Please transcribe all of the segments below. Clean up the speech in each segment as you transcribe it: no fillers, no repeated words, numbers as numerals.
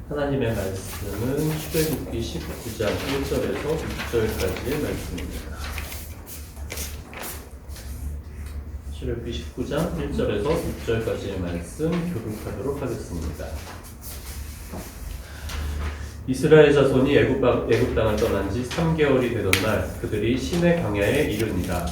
하나님의 말씀은 출애굽기 19장 1절에서 6절까지의 말씀입니다. 출애굽기 19장 1절에서 6절까지의 말씀 교독하도록 하겠습니다. 이스라엘 자손이 애굽 땅을 떠난 지 3개월이 되던 날 그들이 시내 광야에 이르니라.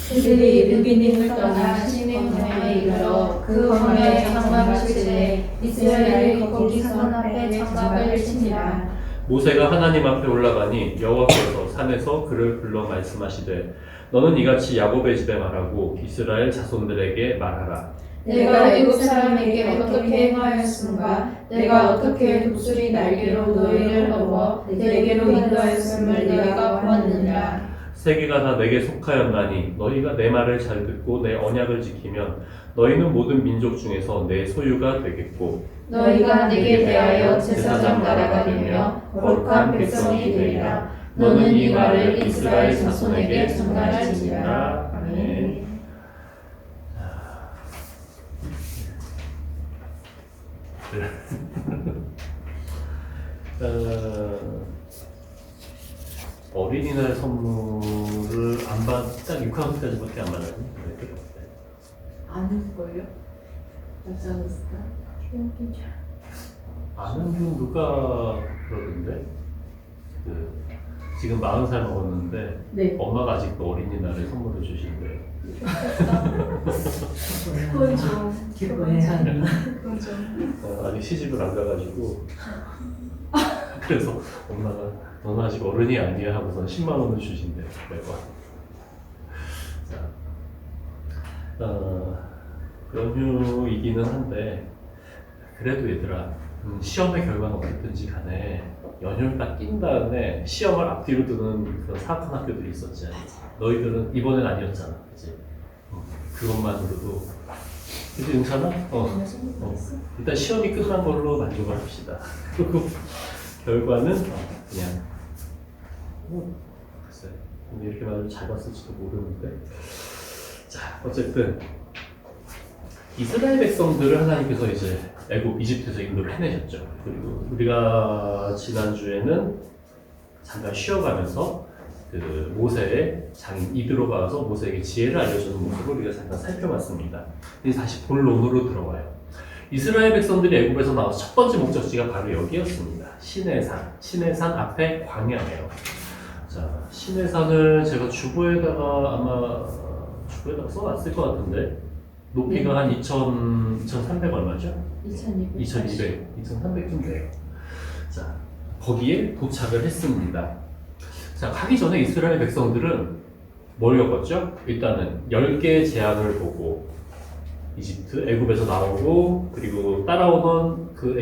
그들이 르비딤을 떠나 시내 광야에 이르러 그 광야에 장막을 칠때 이스라엘이 거기 산 앞에 장막을 치니라. 모세가 하나님 앞에 올라가니 여호와께서 산에서 그를 불러 말씀하시되 너는 이같이 야곱의 집에 말하고 이스라엘 자손들에게 말하라. 내가 애굽 사람에게 어떻게 행하였는가? 내가 어떻게 독수리 날개로 너희를 넘어 내게로 인도하였음을 내가 보았느니라. 세계가 다 내게 속하였나니 너희가 내 말을 잘 듣고 내 언약을 지키면 너희는 모든 민족 중에서 내 소유가 되겠고 너희가 내게 대하여 제사장 나라가 되며 거룩한 백성이 되리라. 너는 이 말을 이스라엘 자손에게 전달할지니라. 아멘. 어린이날 선물을 안 받, 딱 6학년까지밖에 안 받았니? 아는걸요? 맞지 않았을까? 아는 분 누가 그러던데? 지금 40살 먹었는데 네. 엄마가 아직도 어린이날에 선물을 주신대요. 그건 좀 기뻐해야 하나? 그건 좀 아직 시집을 안 가가지고 그래서 엄마가 너는 아직 어른이 아니야 하고서 10만 원을 주신대요 매번. 자, 연휴이기는 한데 그래도 얘들아 시험의 결과는 어쨌든지 간에 연휴를 딱 낀 다음에 시험을 앞뒤로 두는 그런 사악한 학교들이 있었지. 너희들은 이번엔 아니었잖아, 그치? 그것만으로도 그치 은찬아? 일단 시험이 끝난 걸로 만족을 합시다. 그리고 결과는 그냥 글쎄 이렇게 말을 잘 봤을지도 모르는데 자 어쨌든 이스라엘 백성들을 하나님께서 이제 애굽 이집트에서 인도를 해내셨죠. 그리고 우리가 지난주에는 잠깐 쉬어가면서 그 모세의 장인 이드로가 와서 모세에게 지혜를 알려주는 모습을 우리가 잠깐 살펴봤습니다. 이제 다시 본론으로 들어와요. 이스라엘 백성들이 애굽에서 나와서 첫 번째 목적지가 바로 여기였습니다. 시내산 앞에 광야예요. 자, 시내산을 제가 주보에다가 써놨을 것 같은데 높이가 한 2,300 얼마죠? 2,300쯤 돼요. 자, 거기에 도착을 했습니다. 자, 가기 전에 이스라엘 백성들은 뭘 겪었죠? 일단은 10개의 재앙을 보고 애굽에서 나오고 그리고 따라오던 그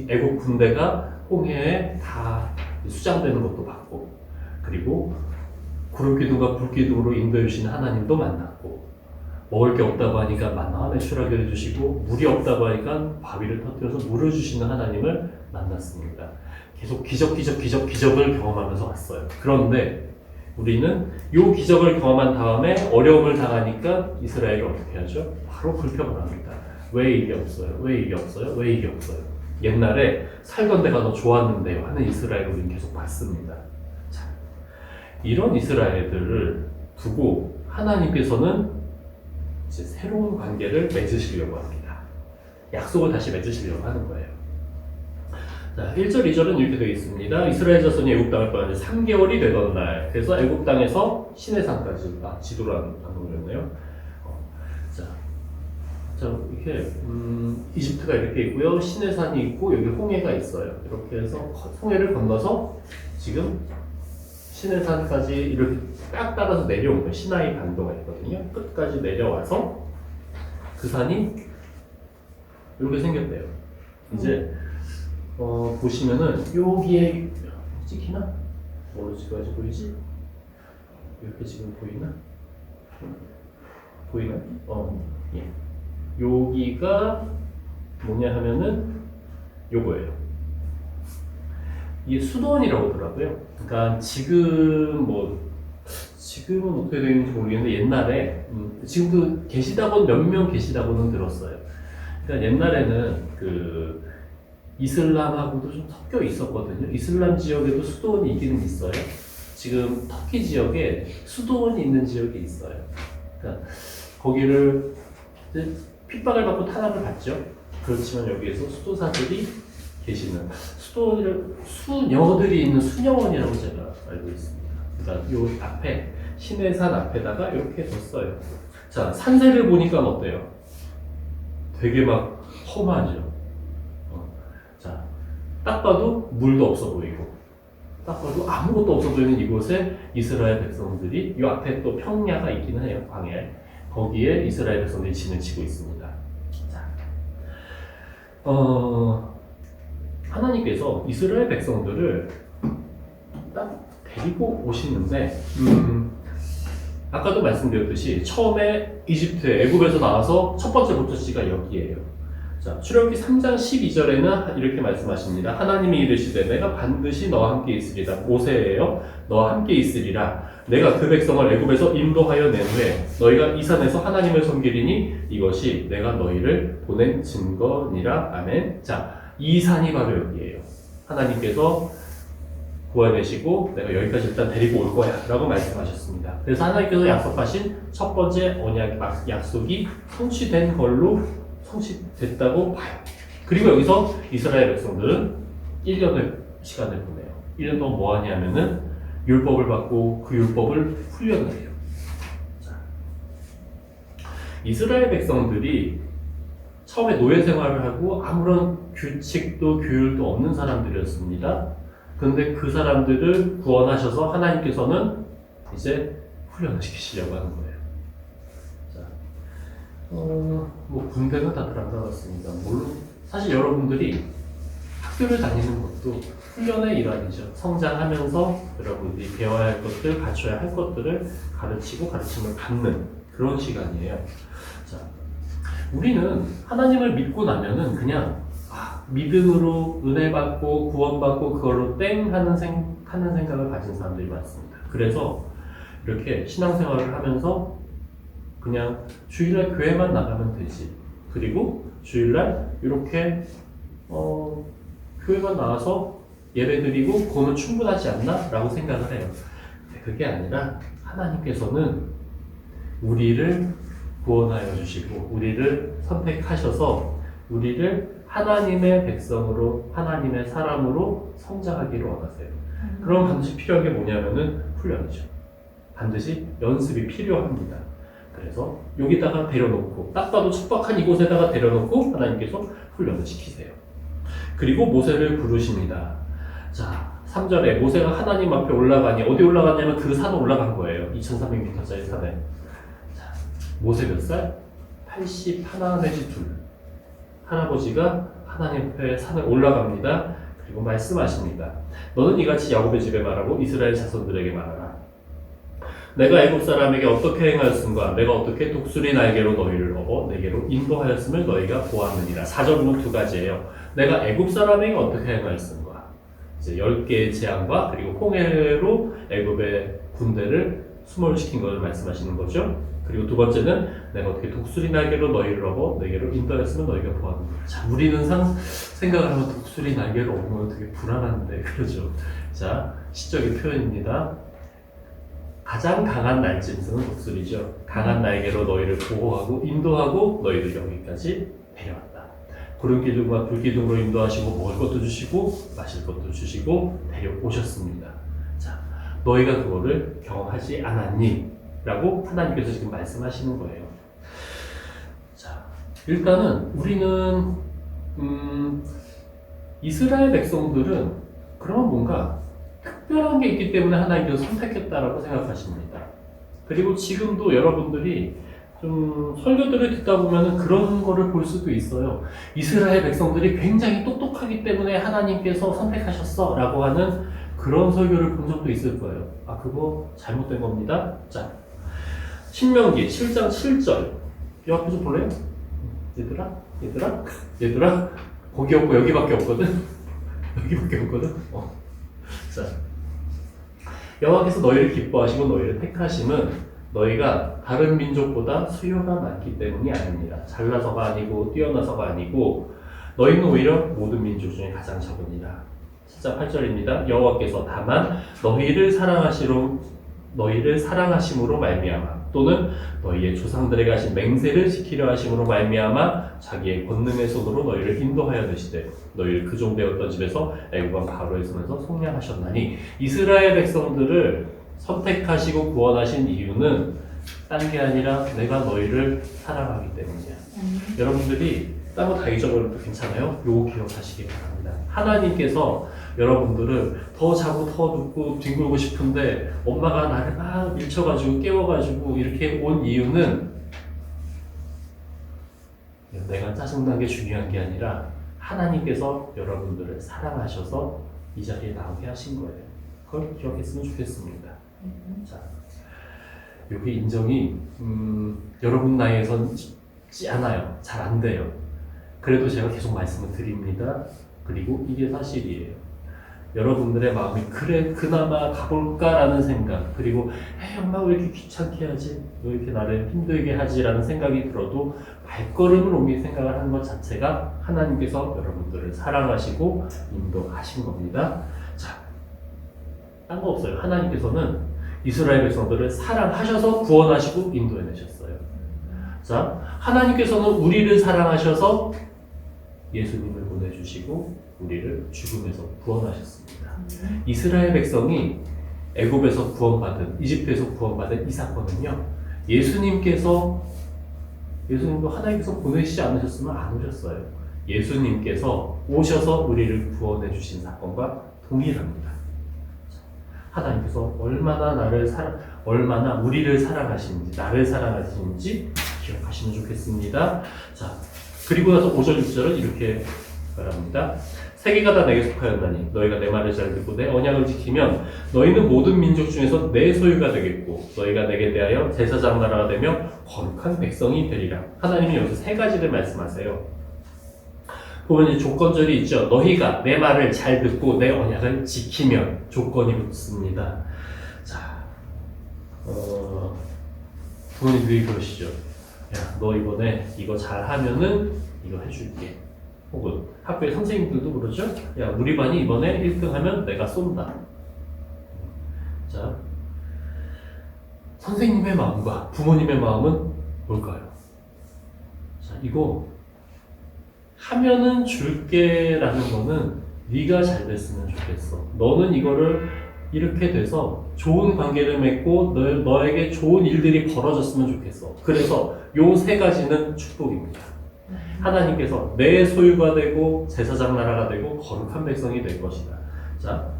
애굽 군대가 홍해에 다 수장되는 것도 봤고 그리고 구름기둥과 불기둥으로 인도해 주신 하나님도 만났고 먹을 게 없다고 하니까 만나 매출하게 해주시고 물이 없다고 하니까 바위를 터뜨려서 물을 주시는 하나님을 만났습니다. 계속 기적을 경험하면서 왔어요. 그런데 우리는 이 기적을 경험한 다음에 어려움을 당하니까 이스라엘이 어떻게 하죠? 바로 불평을 합니다. 왜 이게 없어요? 왜 이게 없어요? 왜 이게 없어요? 옛날에 살던 데가 더 좋았는데요 하는 이스라엘을 우리는 계속 봤습니다. 자, 이런 이스라엘들을 두고 하나님께서는 이제 새로운 관계를 맺으시려고 합니다. 약속을 다시 맺으시려고 하는 거예요. 자, 1절, 2절은 이렇게 되어 있습니다. 이스라엘 자손이 애굽 땅을 떠난 지 3개월이 되던 날, 그래서 애굽 땅에서 시내산까지, 지도로 안 보였네요. 자, 이렇게 이집트가 이렇게 있고요, 시내산이 있고 여기 홍해가 있어요. 이렇게 해서 홍해를 건너서 지금 시내산까지 이렇게 딱 따라서 내려온 거예요. 시나이 반도가 있거든요. 끝까지 내려와서 그 산이 이렇게 생겼대요. 이제 보시면은 여기에 찍히나? 뭐로 찍어야지 보이지? 이렇게 지금 보이나? 보이나? 예. 여기가 뭐냐 하면은 요거예요. 이게 수도원이라고 하더라고요. 그러니까 지금은 어떻게 되는지 모르겠는데 옛날에 지금도 계시다고는 몇 명 계시다고는 들었어요. 그러니까 옛날에는 그 이슬람하고도 좀 섞여 있었거든요. 이슬람 지역에도 수도원이 있기는 있어요. 지금 터키 지역에 수도원이 있는 지역이 있어요. 그러니까 거기를 이제 핍박을 받고 탄압을 받죠. 그렇지만 여기에서 수도사들이 계시는 수도원을 수녀들이 있는 수녀원이라고 제가 알고 있습니다. 그러니까 요 앞에 신해산 앞에다가 이렇게 뒀어요. 자, 산세를 보니까 어때요? 되게 막 험하죠. 자, 딱 봐도 물도 없어 보이고, 딱 봐도 아무것도 없어 보이는 이곳에 이스라엘 백성들이, 이 앞에 또 평야가 있기는 해요, 광야에. 거기에 이스라엘 백성들이 진을 치고 있습니다. 자, 하나님께서 이스라엘 백성들을 딱 데리고 오시는데, 아까도 말씀드렸듯이 처음에 이집트에 애굽에서 나와서 첫 번째 목적지가 여기예요. 자, 출애굽기 3장 12절에는 이렇게 말씀하십니다. 하나님이 이르시되 내가 반드시 너와 함께 있으리라. 모세예요. 너와 함께 있으리라. 내가 그 백성을 애굽에서 인도하여 낸 후에 너희가 이 산에서 하나님을 섬기리니 이것이 내가 너희를 보낸 증거니라. 아멘. 자, 이 산이 바로 여기예요. 하나님께서 구해내시고 내가 여기까지 일단 데리고 올 거야 라고 말씀하셨습니다. 그래서 하나님께서 약속하신 첫 번째 언약 약속이 성취된 걸로 성취됐다고 봐요. 그리고 여기서 이스라엘 백성들은 1년의 시간을 보내요. 1년 동안 뭐 하냐면은 율법을 받고 그 율법을 훈련을 해요. 자, 이스라엘 백성들이 처음에 노예 생활을 하고 아무런 규칙도 규율도 없는 사람들이었습니다. 그런데 그 사람들을 구원하셔서 하나님께서는 이제 훈련을 시키시려고 하는 거예요. 자, 뭐 군대는 다들 안 가봤습니다. 물론 사실 여러분들이 학교를 다니는 것도 훈련의 일환이죠. 성장하면서 여러분들이 배워야 할 것들, 갖춰야 할 것들을 가르치고 가르침을 받는 그런 시간이에요. 자, 우리는 하나님을 믿고 나면은 그냥 믿음으로 은혜 받고 구원받고 그걸로 땡 하는 생각을 가진 사람들이 많습니다. 그래서 이렇게 신앙생활을 하면서 그냥 주일날 교회만 나가면 되지. 그리고 주일날 이렇게 교회만 나와서 예배드리고 그거는 충분하지 않나? 라고 생각을 해요. 근데 그게 아니라 하나님께서는 우리를 구원하여 주시고 우리를 선택하셔서 우리를 하나님의 백성으로 하나님의 사람으로 성장하기를 원하세요. 그럼 반드시 필요한 게 뭐냐면은 훈련이죠. 반드시 연습이 필요합니다. 그래서 여기다가 데려놓고 딱 봐도 척박한 이곳에다가 데려놓고 하나님께서 훈련을 시키세요. 그리고 모세를 부르십니다. 자, 3절에 모세가 하나님 앞에 올라가니 어디 올라갔냐면 그 산에 올라간 거예요. 2300m짜리 산에. 자, 모세 몇 살? 81 내지 2. 할아버지가 하나님 앞에 산에 올라갑니다. 그리고 말씀하십니다. 너는 이같이 야곱의 집에 말하고 이스라엘 자손들에게 말하라. 내가 애굽 사람에게 어떻게 행하였음과 내가 어떻게 독수리 날개로 너희를 얻어 내게로 인도하였음을 너희가 보았느니라. 4절은 두 가지예요. 내가 애굽 사람에게 어떻게 행하였음과 이제 10개의 재앙과 그리고 홍해로 애굽의 군대를 수몰시킨 것을 말씀하시는 거죠. 그리고 두 번째는 내가 어떻게 독수리 날개로 너희를 얻어 내게로 인도하였으면 너희가 보았느니라. 자, 우리는 생각을 하면 독수리 날개로 얻으면 되게 불안한데 그러죠. 자, 시적인 표현입니다. 가장 강한 날짐승은 독수리죠. 강한 날개로 너희를 보호하고 인도하고 너희를 여기까지 데려왔다. 구름 기둥과 불 기둥으로 인도하시고 먹을 것도 주시고 마실 것도 주시고 데려오셨습니다. 자, 너희가 그거를 경험하지 않았니? 라고 하나님께서 지금 말씀하시는 거예요. 자, 일단은 우리는 이스라엘 백성들은 그런 뭔가 특별한 게 있기 때문에 하나님께서 선택했다라고 생각하십니다. 그리고 지금도 여러분들이 좀 설교들을 듣다 보면 그런 거를 볼 수도 있어요. 이스라엘 백성들이 굉장히 똑똑하기 때문에 하나님께서 선택하셨어 라고 하는 그런 설교를 본 적도 있을 거예요. 아, 그거 잘못된 겁니다. 자, 신명기 7장 7절 이 앞에 좀 볼래요? 얘들아 거기 없고 여기밖에 없거든? 여기밖에 없거든? 자, 여호와께서 너희를 기뻐하시고 너희를 택하심은 너희가 다른 민족보다 수요가 많기 때문이 아닙니다. 잘나서가 아니고 뛰어나서가 아니고 너희는 오히려 모든 민족 중에 가장 적으니라. 7장 8절입니다. 여호와께서 다만 너희를 사랑하심으로 말미암아 또는 너희의 조상들에게 하신 맹세를 지키려 하심으로 말미암아 자기의 권능의 손으로 너희를 인도하여 드시되 너희를 그 종되었던 집에서 애굽 왕 바로의 손에서 속량하셨나니. 이스라엘 백성들을 선택하시고 구원하신 이유는 딴 게 아니라 내가 너희를 사랑하기 때문이야. 여러분들이 딴 거 다 잊어버려도 괜찮아요? 요거 기억하시기 바랍니다. 하나님께서 여러분들을 더 자고 더 눕고 뒹굴고 싶은데 엄마가 나를 막 밀쳐가지고 깨워가지고 이렇게 온 이유는 내가 짜증나게 중요한 게 아니라 하나님께서 여러분들을 사랑하셔서 이 자리에 나오게 하신 거예요. 그걸 기억했으면 좋겠습니다. 자, 여기 인정이 여러분 나이에선 쉽지 않아요. 잘 안 돼요. 그래도 제가 계속 말씀을 드립니다. 그리고 이게 사실이에요. 여러분들의 마음이 그래 그나마 가볼까라는 생각, 그리고 엄마 왜 이렇게 귀찮게 하지? 왜 이렇게 나를 힘들게 하지? 라는 생각이 들어도 발걸음을 옮길 생각을 하는 것 자체가 하나님께서 여러분들을 사랑하시고 인도하신 겁니다. 자, 딴 거 없어요. 하나님께서는 이스라엘 백성들을 사랑하셔서 구원하시고 인도해내셨어요. 자, 하나님께서는 우리를 사랑하셔서 예수님을 보내주시고 우리를 죽음에서 구원하셨습니다. 이스라엘 백성이 애굽에서 구원받은, 이집트에서 구원받은 이 사건은요, 예수님도 하나님께서 보내시지 않으셨으면 안 오셨어요. 예수님께서 오셔서 우리를 구원해 주신 사건과 동일합니다. 하나님께서 얼마나 우리를 사랑하시는지, 나를 사랑하시는지 기억하시면 좋겠습니다. 자, 그리고 나서 5절, 6절은 이렇게 말합니다. 세계가 다 내게 속하였나니 너희가 내 말을 잘 듣고 내 언약을 지키면 너희는 모든 민족 중에서 내 소유가 되겠고 너희가 내게 대하여 제사장 나라가 되며 거룩한 백성이 되리라. 하나님이 여기서 세 가지를 말씀하세요. 보면 이제 조건절이 있죠. 너희가 내 말을 잘 듣고 내 언약을 지키면 조건이 붙습니다. 자, 부모님들이 그러시죠. 야, 너 이번에 이거 잘하면은 이거 해줄게. 혹은 학교의 선생님들도 그러죠. 야, 우리 반이 이번에 1등 하면 내가 쏜다. 자, 선생님의 마음과 부모님의 마음은 뭘까요? 자, 이거 하면은 줄게라는 거는 네가 잘 됐으면 좋겠어. 너는 이거를 이렇게 돼서 좋은 관계를 맺고 너에게 좋은 일들이 벌어졌으면 좋겠어. 그래서 요 세 가지는 축복입니다. 하나님께서 내 소유가 되고 제사장 나라가 되고 거룩한 백성이 될 것이다. 자,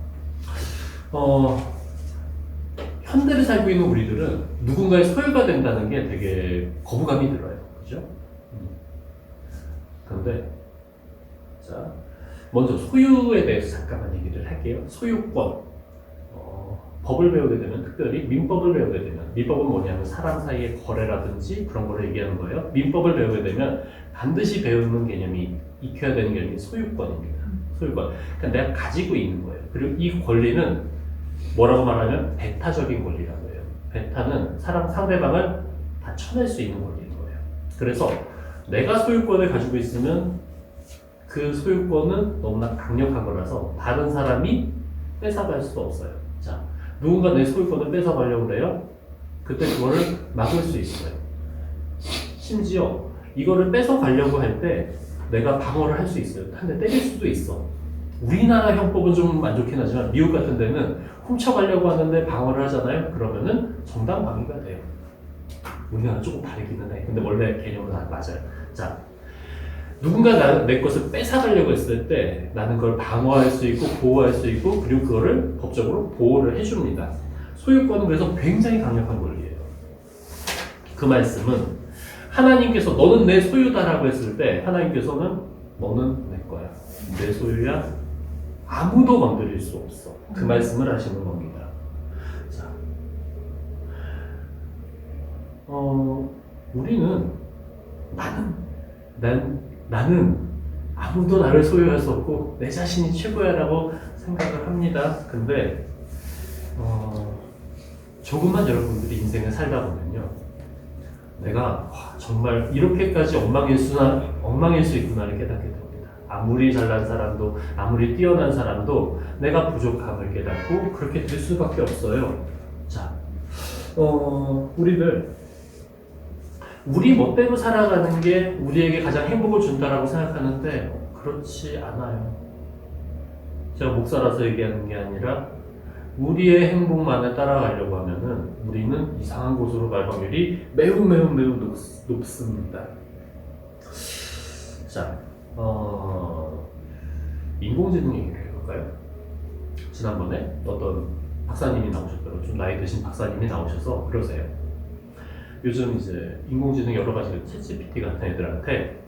현대를 살고 있는 우리들은 누군가의 소유가 된다는 게 되게 거부감이 들어요. 그죠? 그런데 자, 먼저 소유에 대해서 잠깐만 얘기를 할게요. 소유권. 법을 배우게 되면, 특별히 민법을 배우게 되면, 민법은 뭐냐면 사람 사이의 거래라든지 그런 거를 얘기하는 거예요. 민법을 배우게 되면 반드시 배우는 개념이 익혀야 되는 개념이 소유권입니다. 소유권. 그러니까 내가 가지고 있는 거예요. 그리고 이 권리는 뭐라고 말하면 배타적인 권리라고 해요. 배타는 상대방을 다 쳐낼 수 있는 권리인 거예요. 그래서 내가 소유권을 가지고 있으면 그 소유권은 너무나 강력한 거라서 다른 사람이 뺏어갈 수도 없어요. 자, 누군가 내 소유권을 뺏어가려고 그래요? 그때 그거를 막을 수 있어요. 심지어 이거를 뺏어가려고 할 때 내가 방어를 할 수 있어요. 한 대 때릴 수도 있어. 우리나라 형법은 좀 안 좋긴 하지만 미국 같은 데는 훔쳐가려고 하는데 방어를 하잖아요. 그러면은 정당방위가 돼요. 우리나라 조금 다르기는 해. 근데 원래 개념은 맞아요. 자, 누군가 내 것을 뺏어가려고 했을 때 나는 그걸 방어할 수 있고 보호할 수 있고 그리고 그거를 법적으로 보호를 해줍니다. 소유권은 그래서 굉장히 강력한 권리예요. 그 말씀은 하나님께서 너는 내 소유다라고 했을 때 하나님께서는 너는 내 거야. 내 소유야. 아무도 건드릴 수 없어. 그 말씀을 하시는 겁니다. 자, 우리는 나는 아무도 나를 소유할 수 없고 내 자신이 최고야 라고 생각을 합니다. 근데 조금만 여러분들이 인생을 살다 보면요, 내가 정말 이렇게까지 엉망일 수 있구나를 깨닫게 됩니다. 아무리 잘난 사람도, 아무리 뛰어난 사람도 내가 부족함을 깨닫고 그렇게 될 수밖에 없어요. 자, 우리 멋대로 살아가는 게 우리에게 가장 행복을 준다라고 생각하는데 그렇지 않아요. 제가 목사라서 얘기하는 게 아니라 우리의 행복만을 따라가려고 하면은 우리는 이상한 곳으로 갈 확률이 매우 높습니다. 자, 인공지능 얘기를 해볼까요? 지난번에 어떤 박사님이 나오셨더라고요. 좀 나이 드신 박사님이 나오셔서 그러세요. 요즘 이제 인공지능 여러 가지 챗GPT 같은 애들한테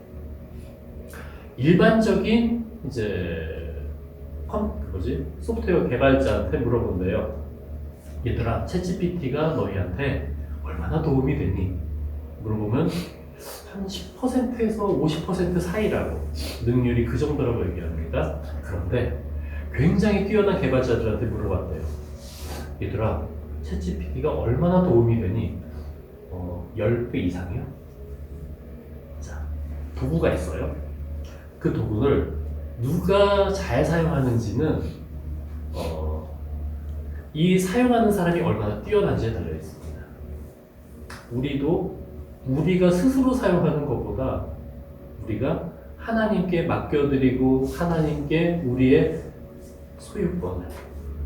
일반적인 이제 소프트웨어 개발자한테 물어본대요. 얘들아, 챗GPT가 너희한테 얼마나 도움이 되니? 물어보면 한 10%에서 50% 사이라고, 능률이 그 정도라고 얘기합니다. 그런데 굉장히 뛰어난 개발자들한테 물어봤대요. 얘들아, 챗GPT가 얼마나 도움이 되니? 10배 이상이요? 자, 도구가 있어요. 그 도구를 누가 잘 사용하는지는 이 사용하는 사람이 얼마나 뛰어난지에 달려있습니다. 우리가 스스로 사용하는 것보다 우리가 하나님께 맡겨드리고 하나님께 우리의 소유권을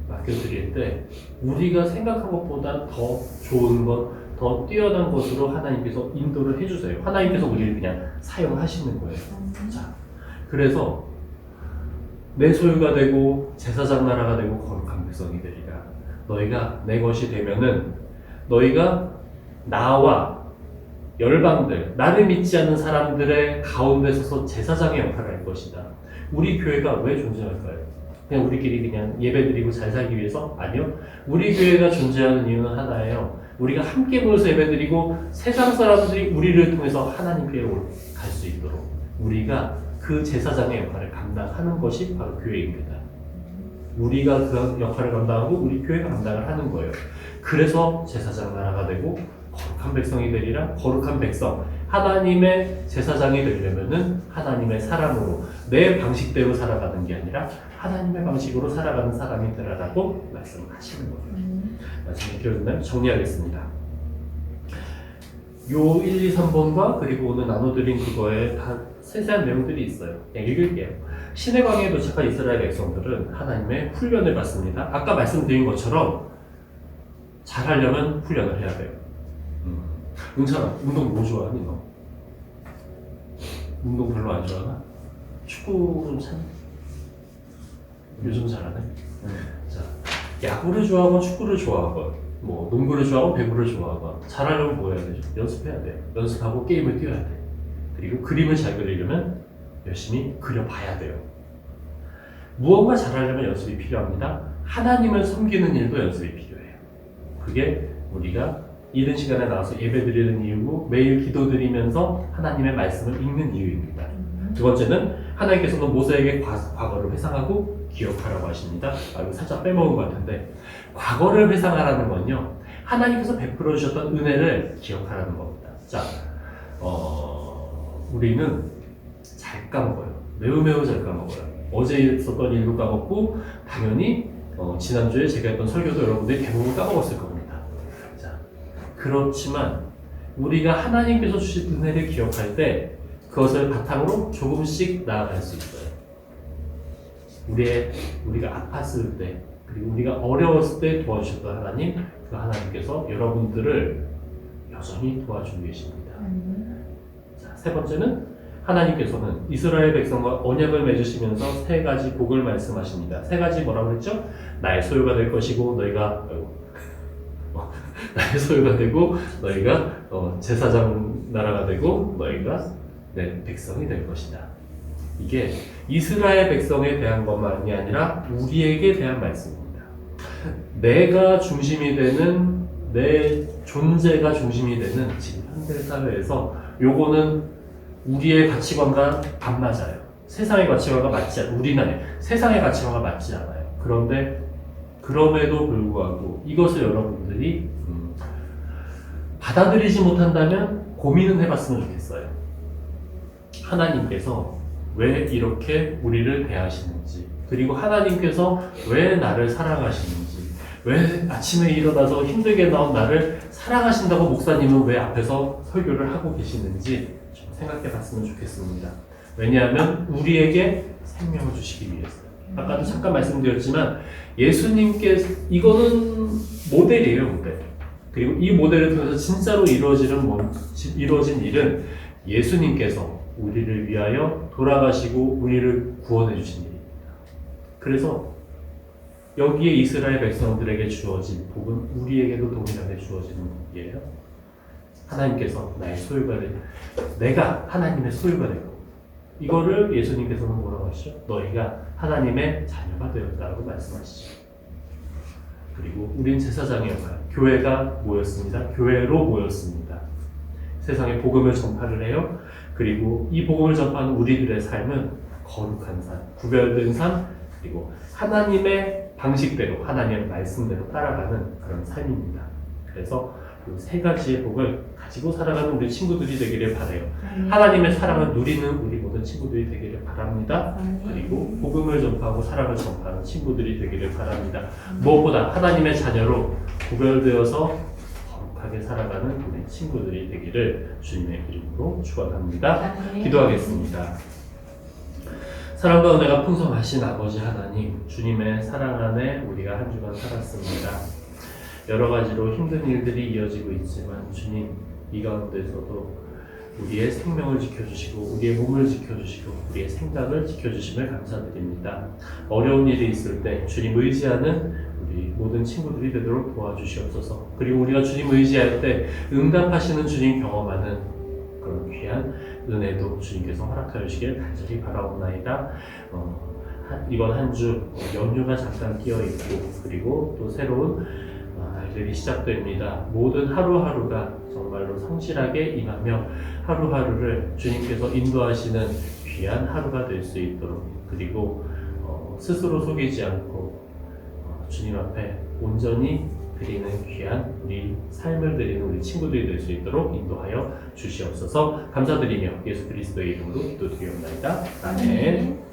맡겨드릴 때 우리가 생각한 것보다 더 좋은 것, 더 뛰어난 것으로 하나님께서 인도를 해주세요. 하나님께서 우리를 그냥 사용하시는 거예요. 자, 그래서 내 소유가 되고 제사장 나라가 되고 거룩한 백성이 되리라. 너희가 내 것이 되면은 너희가 나와 열방들, 나를 믿지 않는 사람들의 가운데 서서 제사장의 역할을 할 것이다. 우리 교회가 왜 존재할까요? 그냥 우리끼리 그냥 예배드리고 잘 살기 위해서? 아니요. 우리 교회가 존재하는 이유는 하나예요. 우리가 함께 모여서 예배드리고 세상 사람들이 우리를 통해서 하나님께 갈 수 있도록 우리가 그 제사장의 역할을 감당하는 것이 바로 교회입니다. 우리가 그 역할을 감당하고 우리 교회가 감당을 하는 거예요. 그래서 제사장 나라가 되고 거룩한 백성이 되리라. 거룩한 백성, 하나님의 제사장이 되려면은 하나님의 사람으로 내 방식대로 살아가는 게 아니라 하나님의 방식으로 살아가는 사람이 되라라고 말씀하시는 거예요. 말씀이 기억나요? 정리하겠습니다. 요 1, 2, 3번과 그리고 오늘 나눠드린 그거에 다 세세한 내용들이 있어요. 그냥 읽을게요. 신의 광야에 도착한 이스라엘 백성들은 하나님의 훈련을 받습니다. 아까 말씀드린 것처럼 잘하려면 훈련을 해야 돼요. 은찬아, 운동 뭐 좋아하니 너? 운동 별로 안 좋아하나? 축구는 참 요즘 잘하네. 자, 야구를 좋아하건 축구를 좋아하건 뭐 농구를 좋아하건 배구를 좋아하건 잘하려면 뭐 해야 되죠? 연습해야 돼요. 연습하고 게임을 뛰어야 돼. 그리고 그림을 잘 그리려면 열심히 그려봐야 돼요. 무언가 잘하려면 연습이 필요합니다. 하나님을 섬기는 일도 연습이 필요해요. 그게 우리가 이른 시간에 나와서 예배드리는 이유고 매일 기도드리면서 하나님의 말씀을 읽는 이유입니다. 두 번째는 하나님께서는 모세에게 과거를 회상하고 기억하라고 하십니다. 이거 살짝 빼먹은 것 같은데 과거를 회상하라는 건요, 하나님께서 베풀어 주셨던 은혜를 기억하라는 겁니다. 자, 우리는 잘 까먹어요. 매우 잘 까먹어요. 어제 있었던 일도 까먹고 당연히 지난주에 제가 했던 설교도 여러분들이 대부분 까먹었을 겁니다. 자, 그렇지만 우리가 하나님께서 주신 은혜를 기억할 때 그것을 바탕으로 조금씩 나아갈 수 있어요. 우리가 아팠을 때, 그리고 우리가 어려웠을 때 도와주셨던 하나님, 그 하나님께서 여러분들을 여전히 도와주고 계십니다. 자, 세 번째는 하나님께서는 이스라엘 백성과 언약을 맺으시면서 세 가지 복을 말씀하십니다. 세 가지 뭐라고 그랬죠? 나의 소유가 될 것이고 너희가 나의 소유가 되고 너희가 제사장 나라가 되고 너희가 내 백성이 될 것이다. 이게 이스라엘 백성에 대한 것만이 아니라 우리에게 대한 말씀입니다. 내가 중심이 되는, 내 존재가 중심이 되는 지금 현대 사회에서 요거는 우리의 가치관과 안 맞아요. 세상의 가치관과 맞지 않아요. 우리나라의 세상의 가치관과 맞지 않아요. 그런데 그럼에도 불구하고 이것을 여러분들이 받아들이지 못한다면 고민은 해봤으면 좋겠어요. 하나님께서 왜 이렇게 우리를 대하시는지, 그리고 하나님께서 왜 나를 사랑하시는지, 왜 아침에 일어나서 힘들게 나온 나를 사랑하신다고 목사님은 왜 앞에서 설교를 하고 계시는지 좀 생각해 봤으면 좋겠습니다. 왜냐하면 우리에게 생명을 주시기 위해서요. 아까도 잠깐 말씀드렸지만 예수님께서 이거는 모델이에요, 모델. 그리고 이 모델을 통해서 진짜로 이루어진 일은 예수님께서 우리를 위하여 돌아가시고 우리를 구원해 주신 일입니다. 그래서 여기에 이스라엘 백성들에게 주어진 복은 우리에게도 동일하게 주어지는 복이에요. 하나님께서 나의 소유가 되고 내가 하나님의 소유가 되고, 이거를 예수님께서는 뭐라고 하시죠? 너희가 하나님의 자녀가 되었다고 말씀하시죠. 그리고 우린 제사장의 역할, 교회가 모였습니다. 교회로 모였습니다. 세상에 복음을 전파를 해요. 그리고 이 복음을 전파하는 우리들의 삶은 거룩한 삶, 구별된 삶, 그리고 하나님의 방식대로, 하나님의 말씀대로 따라가는 그런 삶입니다. 그래서 그 세 가지의 복을 가지고 살아가는 우리 친구들이 되기를 바라요. 하나님의 사랑을 누리는 우리 모든 친구들이 되기를 바랍니다. 그리고 복음을 전파하고 사랑을 전파하는 친구들이 되기를 바랍니다. 무엇보다 하나님의 자녀로 구별되어서 거룩하게 살아가는 우리 친구들이 되기를 주님의 이름으로 축원합니다. 기도하겠습니다. 사랑과 은혜가 풍성하신 아버지 하나님, 주님의 사랑 안에 우리가 한 주간 살았습니다. 여러 가지로 힘든 일들이 이어지고 있지만 주님, 이 가운데서도 우리의 생명을 지켜주시고 우리의 몸을 지켜주시고 우리의 생각을 지켜주심을 감사드립니다. 어려운 일이 있을 때 주님 의지하는 우리 모든 친구들이 되도록 도와주시옵소서. 그리고 우리가 주님 의지할 때 응답하시는 주님 경험하는 그런 귀한 은혜도 주님께서 허락하여 주시길 간절히 바라옵나이다. 이번 한 주 연휴가 잠깐 끼어있고 그리고 또 새로운 날들이 시작됩니다. 모든 하루하루가 정말로 성실하게 임하며 하루하루를 주님께서 인도하시는 귀한 하루가 될 수 있도록, 그리고 스스로 속이지 않고 주님 앞에 온전히 드리는 귀한 우리 삶을 드리는 우리 친구들이 될 수 있도록 인도하여 주시옵소서. 감사드리며 예수 그리스도의 이름으로 기도드리옵나이다. 아멘.